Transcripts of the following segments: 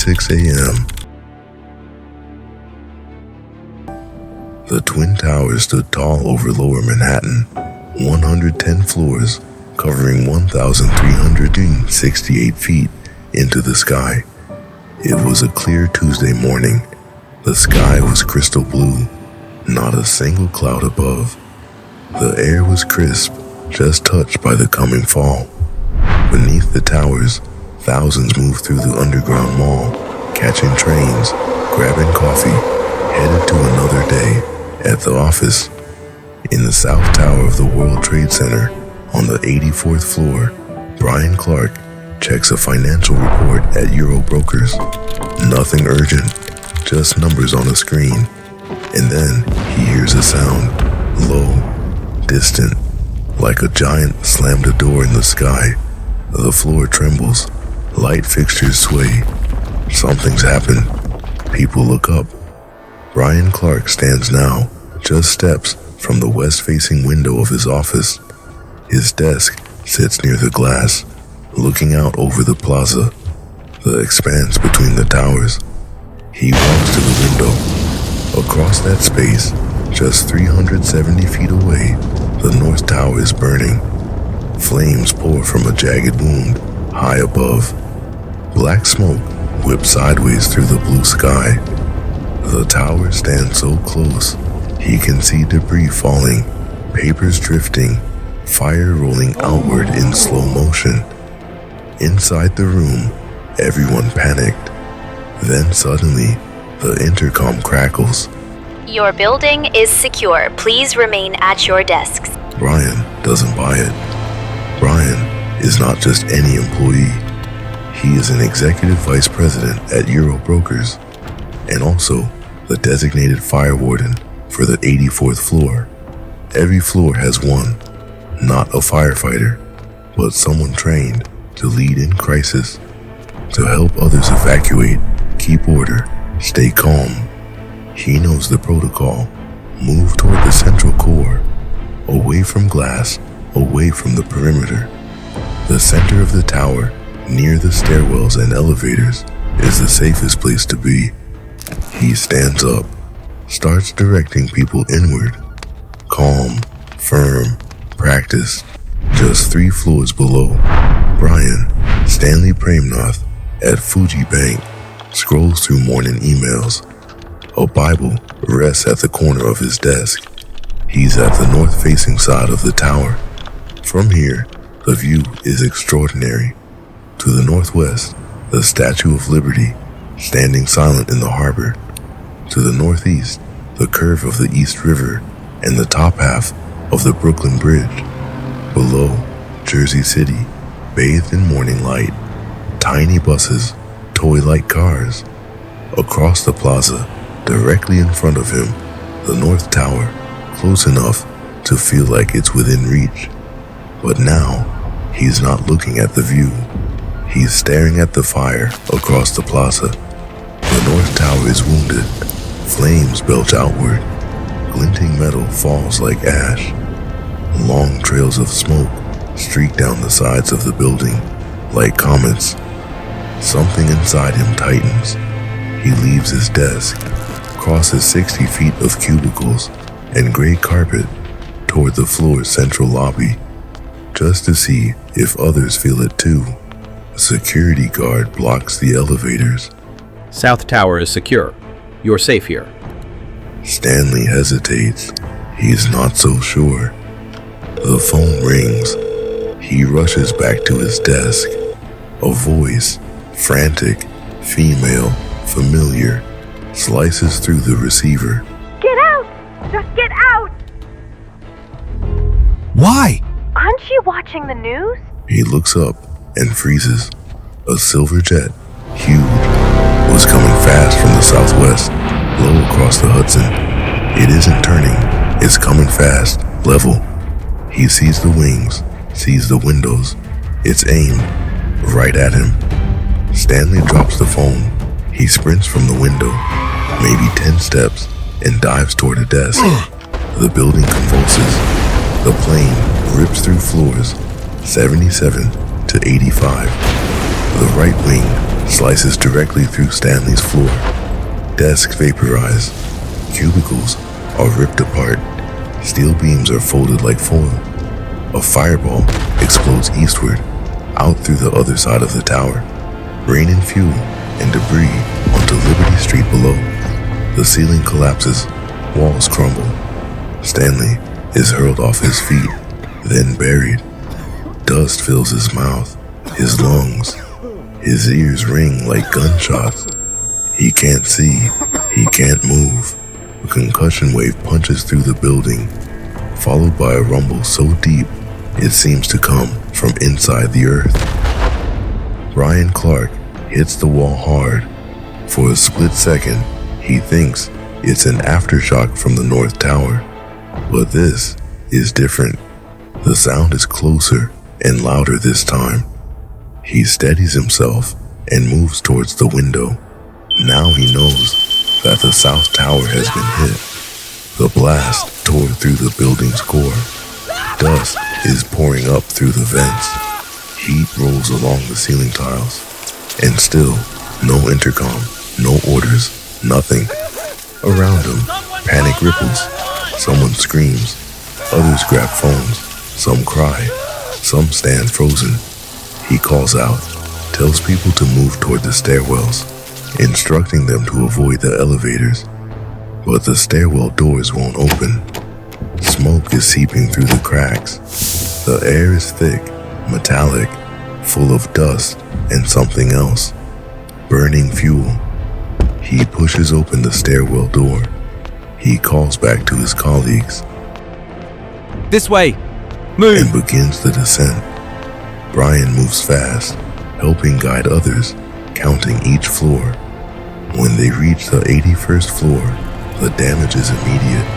4:06 a.m. The Twin Towers stood tall over lower Manhattan, 110 floors, covering 1,368 feet into the sky. It was a clear Tuesday morning. The sky was crystal blue, not a single cloud above. The air was crisp, just touched by the coming fall. Beneath the towers, thousands moved through the underground mall, catching trains, grabbing coffee, headed to another day at the office. In the South Tower of the World Trade Center, on the 84th floor, Brian Clark checks a financial report at Euro Brokers. Nothing urgent, just numbers on a screen. And then he hears a sound, low, distant, like a giant slammed a door in the sky. The floor trembles, light fixtures sway. Something's happened. People look up. Brian Clark stands now, just steps from the west-facing window of his office. His desk sits near the glass, looking out over the plaza, the expanse between the towers. He walks to the window. Across that space, just 370 feet away, the North Tower is burning. Flames pour from a jagged wound high above. Black smoke whips sideways through the blue sky. The tower stands so close, he can see debris falling, papers drifting, fire rolling outward in slow motion. Inside the room, everyone panicked. Then suddenly, the intercom crackles. Your building is secure. Please remain at your desks. Brian doesn't buy it. Brian is not just any employee. He is an executive vice president at Euro Brokers, and also the designated fire warden for the 84th floor. Every floor has one, not a firefighter, but someone trained to lead in crisis, to help others evacuate, keep order, stay calm. He knows the protocol. Move toward the central core, away from glass, away from the perimeter. The center of the tower, near the stairwells and elevators, is the safest place to be. He stands up, starts directing people inward. Calm, firm, practiced. Just 3 floors below, Brian, Stanley Praimnath, at Fuji Bank, scrolls through morning emails. A Bible rests at the corner of his desk. He's at the north-facing side of the tower. From here, the view is extraordinary. To the northwest, the Statue of Liberty, standing silent in the harbor. To the northeast, the curve of the East River and the top half of the Brooklyn Bridge. Below, Jersey City, bathed in morning light. Tiny buses, toy-like cars. Across the plaza, directly in front of him, the North Tower, close enough to feel like it's within reach. But now, he's not looking at the view. He's staring at the fire across the plaza. The North Tower is wounded. Flames belch outward. Glinting metal falls like ash. Long trails of smoke streak down the sides of the building like comets. Something inside him tightens. He leaves his desk, crosses 60 feet of cubicles and gray carpet toward the floor's central lobby, just to see if others feel it too. A security guard blocks the elevators. South Tower is secure. You're safe here. Stanley hesitates. He's not so sure. The phone rings. He rushes back to his desk. A voice, frantic, female, familiar, slices through the receiver. Get out! Just get out! Why? Aren't you watching the news? He looks up and freezes. A silver jet, huge, was coming fast from the southwest, low across the Hudson. It isn't turning, it's coming fast, level. He sees the wings, sees the windows. It's aimed right at him. Stanley drops the phone. He sprints from the window, maybe 10 steps, and dives toward a desk. The building convulses. The plane rips through floors 77 to 85. The right wing slices directly through Stanley's floor. Desks vaporize. Cubicles are ripped apart. Steel beams are folded like foil. A fireball explodes eastward, out through the other side of the tower, raining fuel and debris onto Liberty Street below. The ceiling collapses, walls crumble. Stanley is hurled off his feet, then buried. Dust fills his mouth, his lungs. His ears ring like gunshots. He can't see, he can't move. A concussion wave punches through the building, followed by a rumble so deep it seems to come from inside the earth. Brian Clark hits the wall hard. For a split second, he thinks it's an aftershock from the North Tower. But this is different. The sound is closer and louder this time. He steadies himself and moves towards the window. Now he knows that the South Tower has been hit. The blast tore through the building's core. Dust is pouring up through the vents. Heat rolls along the ceiling tiles. And still, no intercom, no orders, nothing. Around him, panic ripples. Someone screams. Others grab phones. Some cry. Some stand frozen. He calls out, tells people to move toward the stairwells, instructing them to avoid the elevators. But the stairwell doors won't open. Smoke is seeping through the cracks. The air is thick, metallic, full of dust and something else. Burning fuel. He pushes open the stairwell door. He calls back to his colleagues. This way! Move! And begins the descent. Brian moves fast, helping guide others, counting each floor. When they reach the 81st floor, the damage is immediate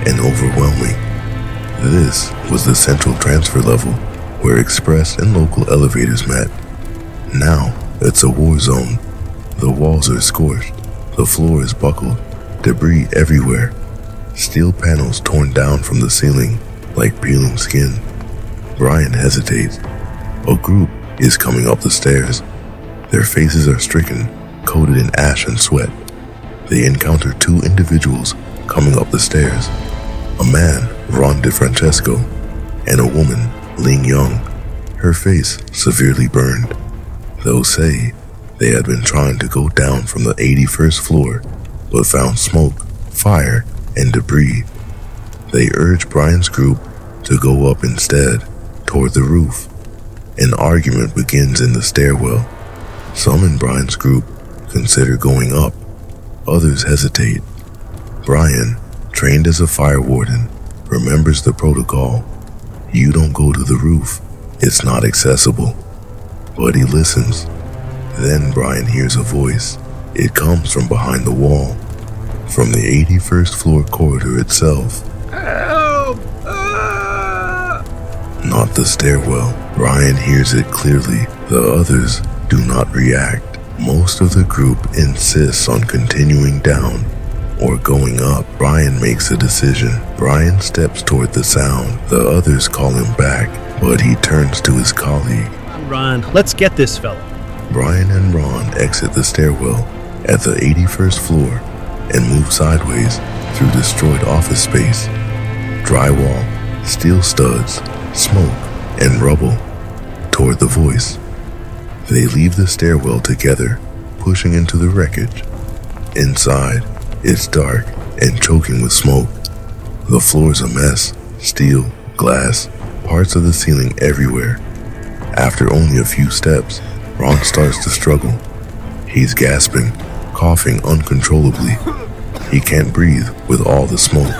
and overwhelming. This was the central transfer level where express and local elevators met. Now it's a war zone. The walls are scorched, the floor is buckled, debris everywhere, steel panels torn down from the ceiling like peeling skin. Brian hesitates. A group is coming up the stairs. Their faces are stricken, coated in ash and sweat. They encounter two individuals coming up the stairs. A man, Ron DeFrancesco, and a woman, Ling Young, her face severely burned. Those say they had been trying to go down from the 81st floor, but found smoke, fire, and debris. They urge Brian's group to go up instead, toward the roof. An argument begins in the stairwell. Some in Brian's group consider going up. Others hesitate. Brian, trained as a fire warden, remembers the protocol. You don't go to the roof. It's not accessible. But he listens. Then Brian hears a voice. It comes from behind the wall, from the 81st floor corridor itself. Help! Not the stairwell. Brian hears it clearly. The others do not react. Most of the group insists on continuing down or going up. Brian makes a decision. Brian steps toward the sound. The others call him back, but he turns to his colleague. Ron, let's get this fella. Brian and Ron exit the stairwell at the 81st floor and move sideways through destroyed office space. Drywall, steel studs, smoke, and rubble toward the voice. They leave the stairwell together, pushing into the wreckage. Inside, it's dark and choking with smoke. The floor's a mess, steel, glass, parts of the ceiling everywhere. After only a few steps, Ron starts to struggle. He's gasping, coughing uncontrollably. He can't breathe with all the smoke.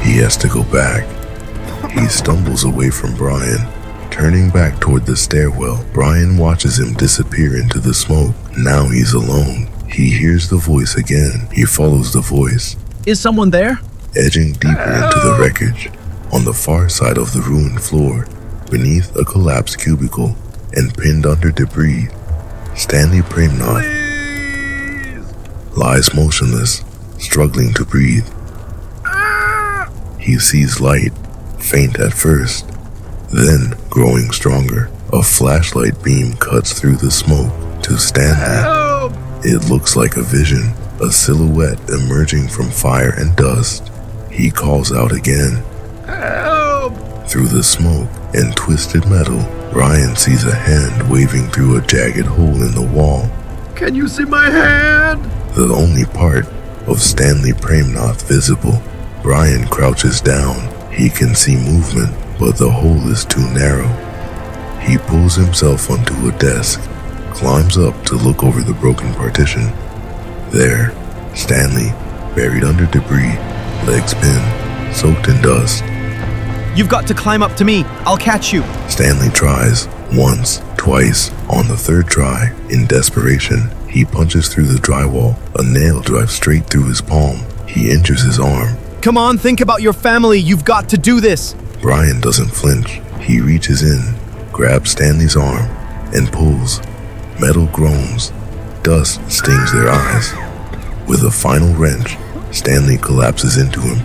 He has to go back. He stumbles away from Brian, turning back toward the stairwell. Brian watches him disappear into the smoke. Now he's alone. He hears the voice again. He follows the voice, Is someone there? edging deeper into the wreckage. On the far side of the ruined floor, beneath a collapsed cubicle and pinned under debris, Stanley Praimnath lies motionless, struggling to breathe. He sees light, faint at first, then growing stronger. A flashlight beam cuts through the smoke, To Stanley, Help! it looks like a vision, a silhouette emerging from fire and dust. He calls out again. Help! Through the smoke and twisted metal, Brian sees a hand waving through a jagged hole in the wall. Can you see my hand? The only part of Stanley Praimnath visible. Brian crouches down. He can see movement, but the hole is too narrow. He pulls himself onto a desk, climbs up to look over the broken partition. There, Stanley, buried under debris, legs pinned, soaked in dust. You've got to climb up to me. I'll catch you. Stanley tries, once, twice. On the third try, in desperation, he punches through the drywall. A nail drives straight through his palm. He injures his arm. Come on, think about your family. You've got to do this. Brian doesn't flinch. He reaches in, grabs Stanley's arm, and pulls. Metal groans. Dust stings their eyes. With a final wrench, Stanley collapses into him.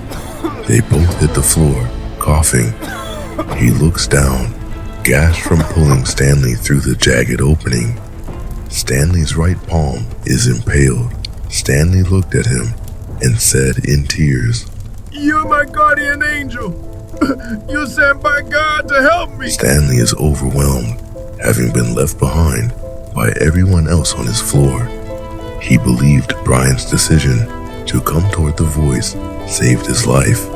They both hit the floor, coughing. He looks down, gashed from pulling Stanley through the jagged opening. Stanley's right palm is impaled. Stanley looked at him and said in tears, You're my guardian angel. You're sent by God to help me. Stanley is overwhelmed, having been left behind by everyone else on his floor. He believed Brian's decision to come toward the voice saved his life.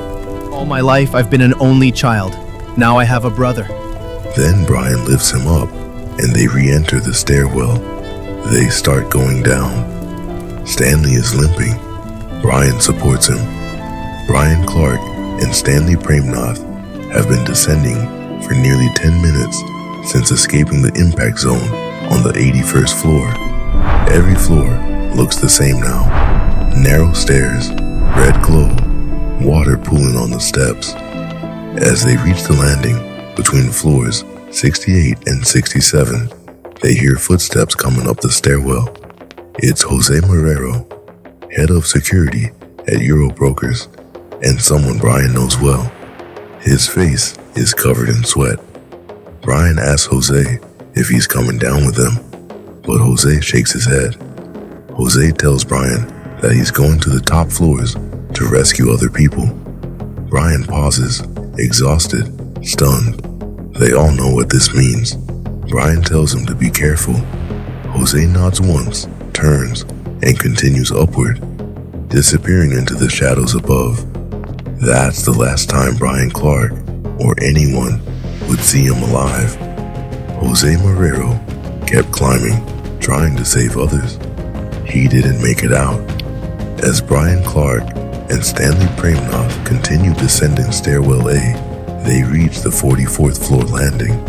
All my life, I've been an only child. Now I have a brother. Then Brian lifts him up, and they re-enter the stairwell. They start going down. Stanley is limping. Brian supports him. Brian Clark and Stanley Praimnath have been descending for nearly 10 minutes since escaping the impact zone on the 81st floor. Every floor looks the same now. Narrow stairs, red glow, water pooling on the steps. As they reach the landing between floors 68 and 67, they hear footsteps coming up the stairwell. It's Jose Marrero, head of security at Euro Brokers, and someone Brian knows well. His face is covered in sweat. Brian asks Jose if he's coming down with them, but Jose shakes his head. Jose tells Brian that he's going to the top floors to rescue other people. Brian pauses, exhausted, stunned. They all know what this means. Brian tells him to be careful. Jose nods once, turns, and continues upward, disappearing into the shadows above. That's the last time Brian Clark, or anyone, would see him alive. Jose Marrero kept climbing, trying to save others. He didn't make it out. As Brian Clark and Stanley Praimnath continued descending stairwell A, they reached the 44th floor landing.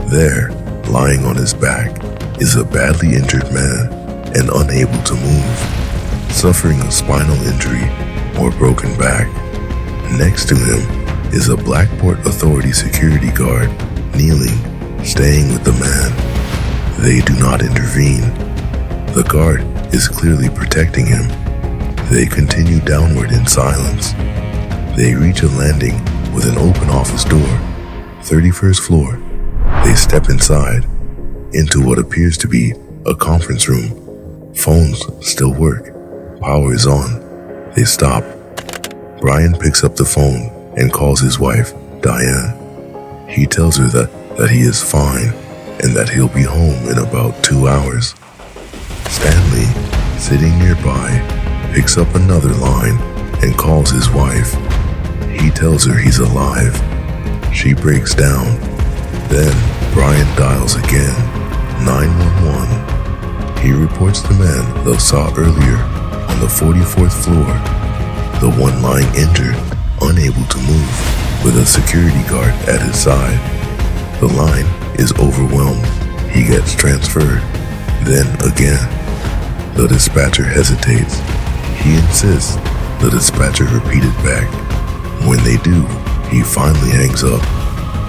There, lying on his back, is a badly injured man and unable to move, suffering a spinal injury or broken back. Next to him is a Blackport Authority security guard, kneeling, staying with the man. They do not intervene. The guard is clearly protecting him. They continue downward in silence. They reach a landing with an open office door, 31st floor. They step inside, into what appears to be a conference room. Phones still work. Power is on. They stop. Brian picks up the phone and calls his wife, Diane. He tells her that he is fine and that he'll be home in about 2 hours. Stanley, sitting nearby, picks up another line and calls his wife. He tells her he's alive. She breaks down. Then Brian dials again, 911. He reports the man they saw earlier on the 44th floor, the one lying injured, unable to move, with a security guard at his side. The line is overwhelmed. He gets transferred. Then again, the dispatcher hesitates. He insists the dispatcher repeat it back. When they do, he finally hangs up.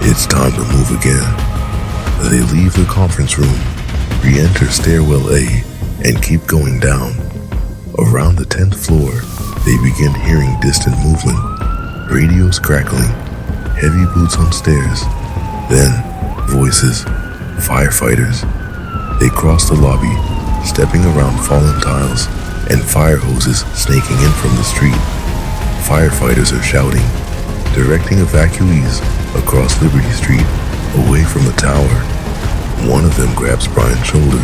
It's time to move again. They leave the conference room, re-enter stairwell A, and keep going down. Around the 10th floor, they begin hearing distant movement, radios crackling, heavy boots on stairs. Then, voices, firefighters. They cross the lobby stepping around fallen tiles and fire hoses snaking in from the street. Firefighters are shouting, directing evacuees across Liberty Street away from the tower. One of them grabs Brian's shoulder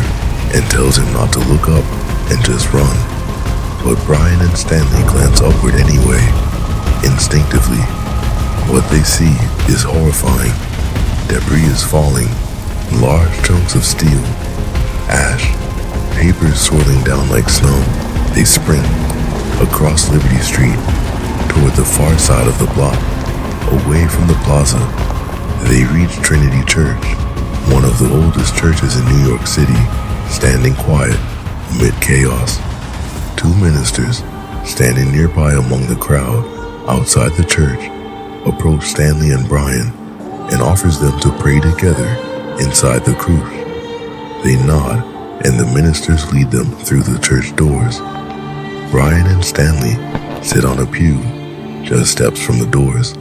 and tells him not to look up and just run. But Brian and Stanley glance upward anyway, instinctively. What they see is horrifying. Debris is falling, large chunks of steel, ash, papers swirling down like snow. They sprint across Liberty Street toward the far side of the block, away from the plaza. They reach Trinity Church, one of the oldest churches in New York City, standing quiet amid chaos. Two ministers, standing nearby among the crowd outside the church, approach Stanley and Brian and offers them to pray together inside the cruche. They nod, and the ministers lead them through the church doors. Brian and Stanley sit on a pew, just steps from the doors.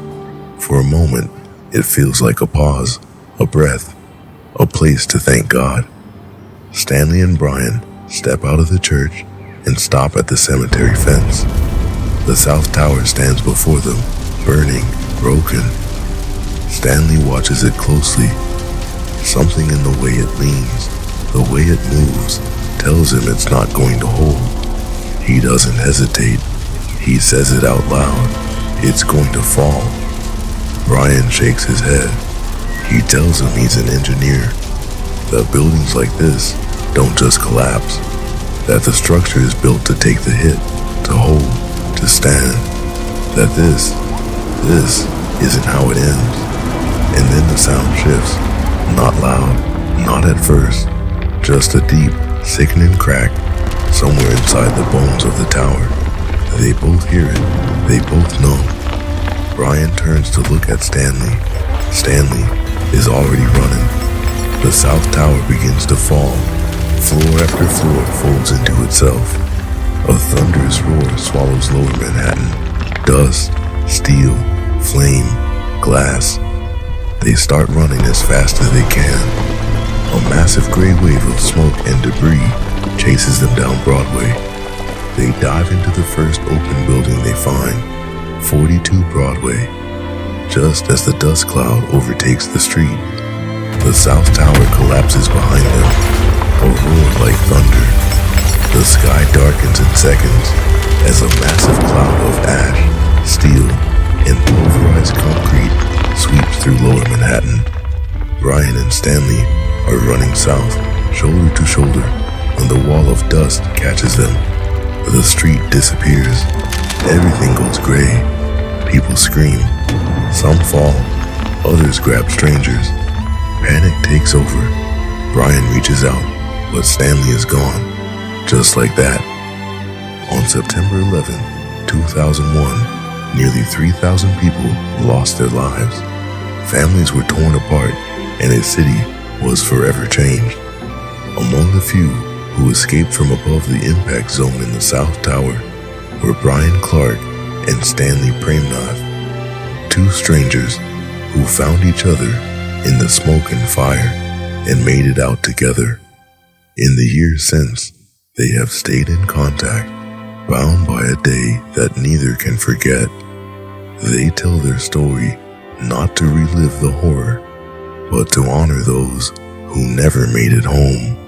For a moment, it feels like a pause, a breath, a place to thank God. Stanley and Brian step out of the church and stop at the cemetery fence. The South Tower stands before them, burning, broken. Stanley watches it closely. Something in the way it leans, the way it moves, tells him it's not going to hold. He doesn't hesitate. He says it out loud. It's going to fall. Brian shakes his head. He tells him he's an engineer, that buildings like this don't just collapse, that the structure is built to take the hit, to hold, to stand, that this isn't how it ends. And then the sound shifts, not loud, not at first, just a deep, sickening crack somewhere inside the bones of the tower. They both hear it, they both know. Brian turns to look at Stanley. Stanley is already running. The South Tower begins to fall. Floor after floor folds into itself. A thunderous roar swallows lower Manhattan. Dust, steel, flame, glass. They start running as fast as they can. A massive gray wave of smoke and debris chases them down Broadway. They dive into the first open building they find, 42 Broadway. Just as the dust cloud overtakes the street, the South Tower collapses behind them, a roar like thunder. The sky darkens in seconds as a massive cloud of ash, steel, and pulverized concrete sweeps through lower Manhattan. Brian and Stanley are running south, shoulder to shoulder, when the wall of dust catches them. The street disappears. Everything goes gray. People scream. Some fall. Others grab strangers. Panic takes over. Brian reaches out, but Stanley is gone. Just like that. On September 11, 2001, nearly 3,000 people lost their lives. Families were torn apart, and a city was forever changed. Among the few who escaped from above the impact zone in the South Tower were Brian Clark and Stanley Praimnath, two strangers who found each other in the smoke and fire and made it out together. In the years since, they have stayed in contact, bound by a day that neither can forget. They tell their story not to relive the horror, but to honor those who never made it home.